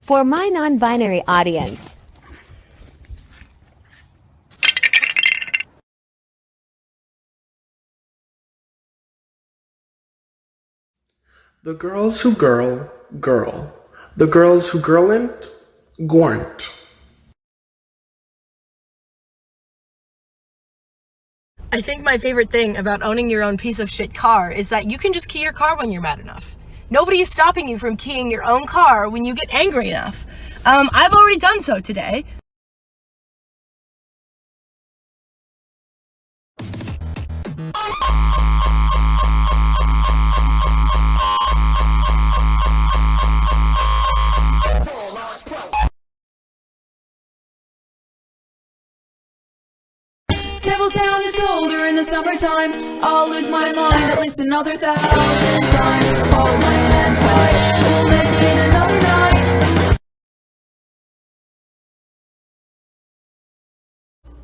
For my non-binary audience, The girls who girl. The girls who girln't, gorn't. I think my favorite thing about owning your own piece of shit car is that you can just key your car when you're mad enough. Nobody is stopping you from keying your own car when you get angry enough. I've already done so today. Devil is colder in the summertime. I'll lose my mind at least another 1,000 times. Hold my hand tight, we'll make it another night.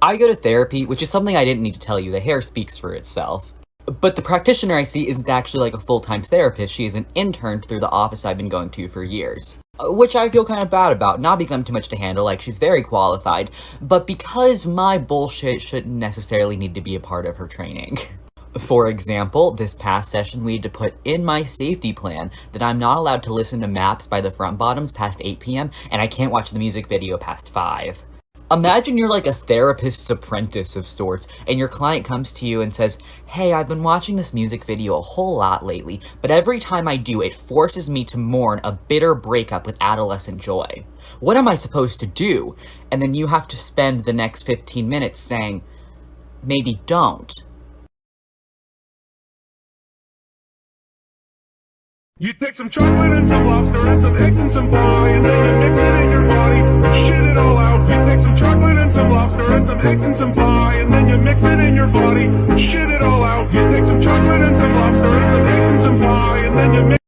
I go to therapy, which is something I didn't need to tell you. The hair speaks for itself. But the practitioner I see isn't actually like a full-time therapist. She is an intern through the office I've been going to for years. Which I feel kind of bad about, not because I'm too much to handle, like she's very qualified, but because my bullshit shouldn't necessarily need to be a part of her training. For example, this past session we had to put in my safety plan that I'm not allowed to listen to Maps by the Front Bottoms past 8 p.m. and I can't watch the music video past 5. Imagine you're like a therapist's apprentice of sorts, and your client comes to you and says, "Hey, I've been watching this music video a whole lot lately, but every time I do, it forces me to mourn a bitter breakup with adolescent joy. What am I supposed to do?" And then you have to spend the next 15 minutes saying, "Maybe don't." You take some chocolate and some lobster and some eggs and some pie, and then you mix it in your body, shit it all out. You take some chocolate and some lobster and some eggs and some pie, and then you mix it in your body, shit it all out. You take some chocolate and some lobster and some eggs and some pie, and then you mix.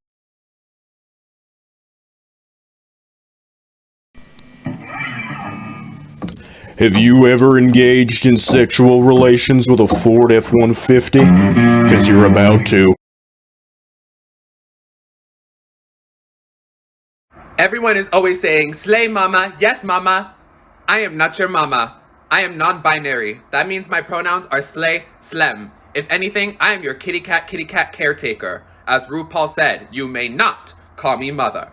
Have you ever engaged in sexual relations with a Ford F-150? 'Cause you're about to. Everyone is always saying, "Slay mama, yes mama." I am not your mama. I am non-binary. That means my pronouns are slay, slem. If anything, I am your kitty cat caretaker. As RuPaul said, you may not call me mother.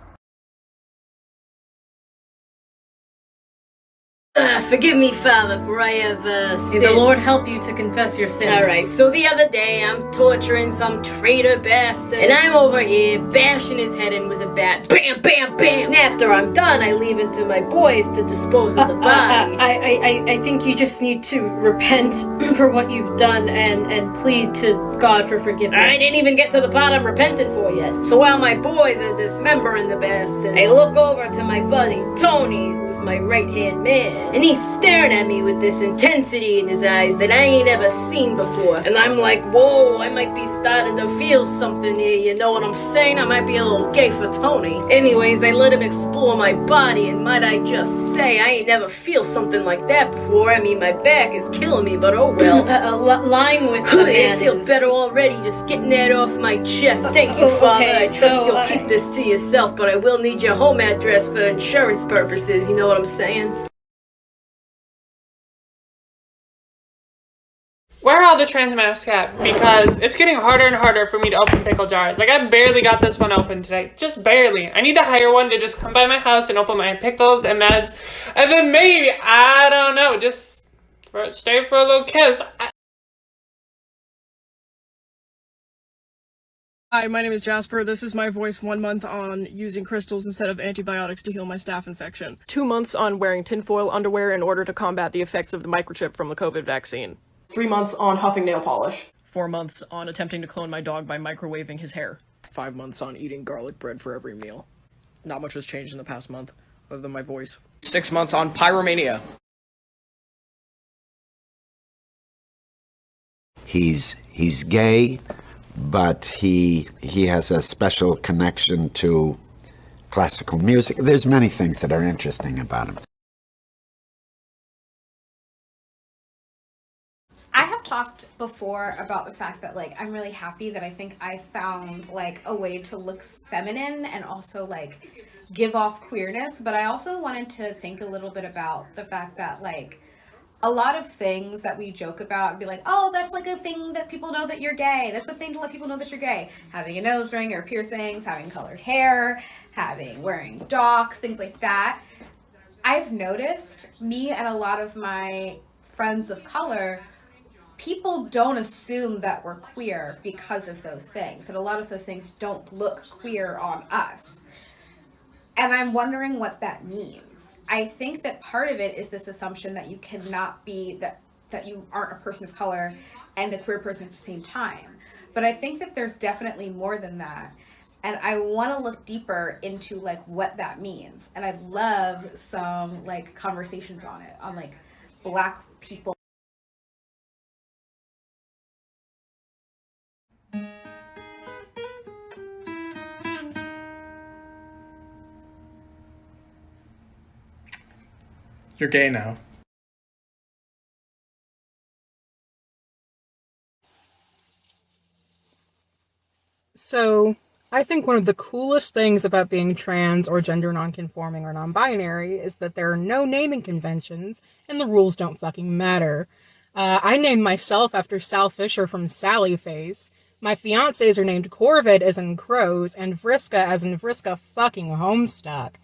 Forgive me, Father, for I have sinned. May the Lord help you to confess your sins. Alright, so the other day I'm torturing some traitor bastard, and I'm over here bashing his head in with a bat. Bam, bam, bam! And after I'm done, I leave it to my boys to dispose of the body. I think you just need to repent for what you've done and plead to God for forgiveness. I didn't even get to the part I'm repenting for yet. So while my boys are dismembering the bastard, I look over to my buddy, Tony, who's my right-hand man, and he's staring at me with this intensity in his eyes that I ain't ever seen before. And I'm like, whoa, I might be starting to feel something here, you know what I'm saying? I might be a little gay for Tony. Anyways, I let him explore my body, and might I just say, I ain't never feel something like that before. I mean, my back is killing me, but oh well. Lying with the man I feel better already just getting that off my chest. Thank you, Father. Okay, I trust you'll keep this to yourself, but I will need your home address for insurance purposes, you know what I'm saying? Where are all the trans masks at? Because it's getting harder and harder for me to open pickle jars. Like, I barely got this one open today. Just barely. I need to hire one to just come by my house and open my pickles and then maybe, I don't know, just stay for a little kiss. Hi, my name is Jasper. This is my voice 1 month on using crystals instead of antibiotics to heal my staph infection. 2 months on wearing tinfoil underwear in order to combat the effects of the microchip from the COVID vaccine. 3 months on huffing nail polish. 4 months on attempting to clone my dog by microwaving his hair. 5 months on eating garlic bread for every meal. Not much has changed in the past month, other than my voice. 6 months on pyromania. He's gay, but he has a special connection to classical music. There's many things that are interesting about him. I have talked before about the fact that, like, I'm really happy that I think I found, like, a way to look feminine and also, like, give off queerness, but I also wanted to think a little bit about the fact that like a lot of things that we joke about and be like, oh, that's like a thing that people know that you're gay. That's a thing to let people know that you're gay. Having a nose ring or piercings, having colored hair, wearing docks, things like that. I've noticed me and a lot of my friends of color, people don't assume that we're queer because of those things. And a lot of those things don't look queer on us. And I'm wondering what that means. I think that part of it is this assumption that you cannot be, that you aren't a person of color and a queer person at the same time. But I think that there's definitely more than that. And I want to look deeper into like what that means. And I'd love some like conversations on it, on like Black people. You're gay now. So, I think one of the coolest things about being trans or gender nonconforming or non-binary is that there are no naming conventions and the rules don't fucking matter. I named myself after Sal Fisher from Sally Face. My fiancés are named Corvid as in crows and Vriska as in Vriska fucking Homestuck.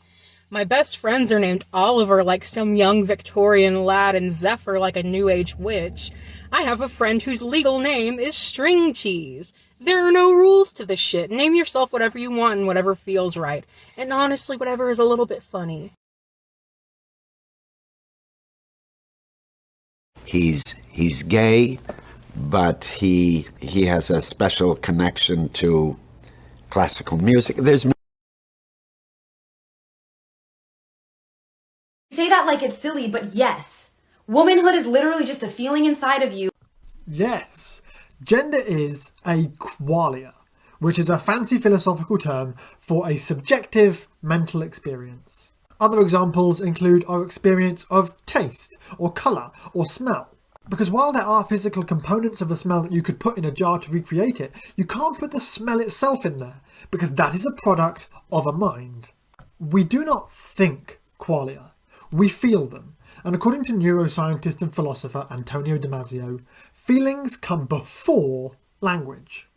My best friends are named Oliver like some young Victorian lad and Zephyr like a new age witch. I have a friend whose legal name is String Cheese. There are no rules to this shit. Name yourself whatever you want and whatever feels right. And honestly, whatever is a little bit funny. He's gay, but he has a special connection to classical music. There's say that like it's silly, but yes. Womanhood is literally just a feeling inside of you. Yes. Gender is a qualia, which is a fancy philosophical term for a subjective mental experience. Other examples include our experience of taste, or colour, or smell. Because while there are physical components of a smell that you could put in a jar to recreate it, you can't put the smell itself in there, because that is a product of a mind. We do not think qualia. We feel them, and according to neuroscientist and philosopher Antonio Damasio, feelings come before language.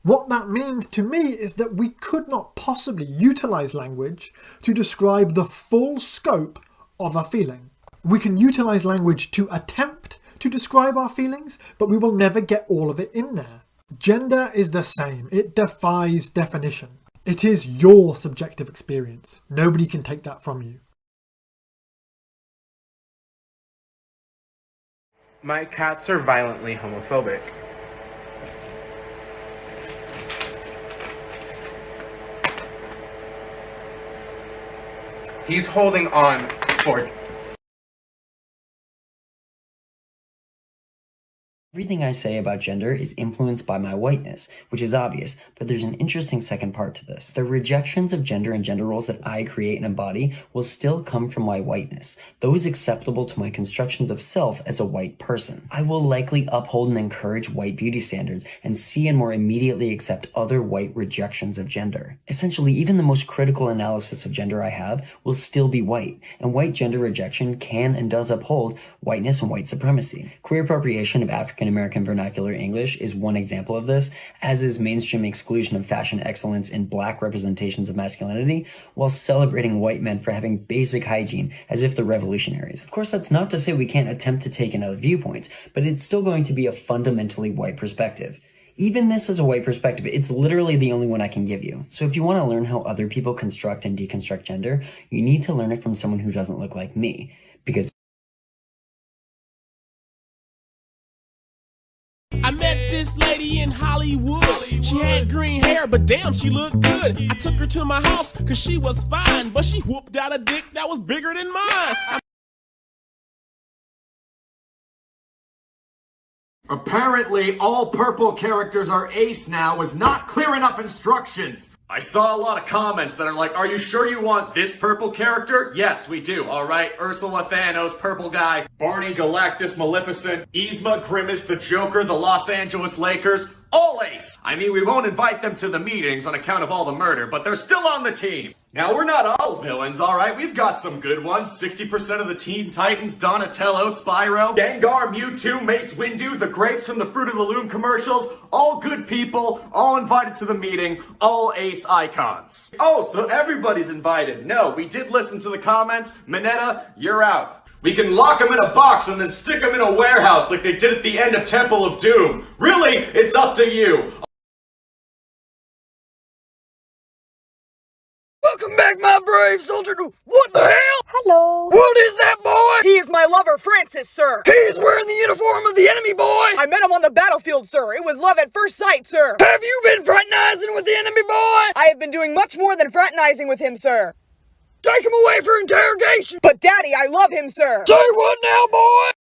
What that means to me is that we could not possibly utilise language to describe the full scope of a feeling. We can utilise language to attempt to describe our feelings, but we will never get all of it in there. Gender is the same. It defies definition. It is your subjective experience. Nobody can take that from you. My cats are violently homophobic. He's holding on for... Everything I say about gender is influenced by my whiteness, which is obvious, but there's an interesting second part to this. The rejections of gender and gender roles that I create and embody will still come from my whiteness, those acceptable to my constructions of self as a white person. I will likely uphold and encourage white beauty standards and see and more immediately accept other white rejections of gender. Essentially, even the most critical analysis of gender I have will still be white, and white gender rejection can and does uphold whiteness and white supremacy. Queer appropriation of African-American vernacular English is one example of this, as is mainstream exclusion of fashion excellence in black representations of masculinity, while celebrating white men for having basic hygiene as if they're revolutionaries. Of course, that's not to say we can't attempt to take in other viewpoints, but it's still going to be a fundamentally white perspective. Even this is a white perspective. It's literally the only one I can give you. So if you want to learn how other people construct and deconstruct gender, you need to learn it from someone who doesn't look like me, because I met this lady in Hollywood. She had green hair, but damn, she looked good. I took her to my house, cause she was fine, but she whooped out a dick that was bigger than mine. Apparently, all purple characters are ace now was not clear enough instructions. I saw a lot of comments that are like, are you sure you want this purple character? Yes, we do. All right, Ursula Thanos, purple guy, Barney Galactus Maleficent, Yzma, Grimace, the Joker, the Los Angeles Lakers, all ace. I mean, we won't invite them to the meetings on account of all the murder, but they're still on the team. Now, we're not all villains, alright? We've got some good ones. 60% of the Teen Titans, Donatello, Spyro, Gengar, Mewtwo, Mace Windu, the grapes from the Fruit of the Loom commercials. All good people, all invited to the meeting, all ace icons. Oh, so everybody's invited. No, we did listen to the comments. Mineta, you're out. We can lock them in a box and then stick them in a warehouse like they did at the end of Temple of Doom. Really, it's up to you. Welcome back, my brave soldier. What the hell? Hello. What is that, boy? He is my lover, Francis, sir. He is wearing the uniform of the enemy, boy. I met him on the battlefield, sir. It was love at first sight, sir. Have you been fraternizing with the enemy, boy? I have been doing much more than fraternizing with him, sir. Take him away for interrogation. But, Daddy, I love him, sir. Say what now, boy?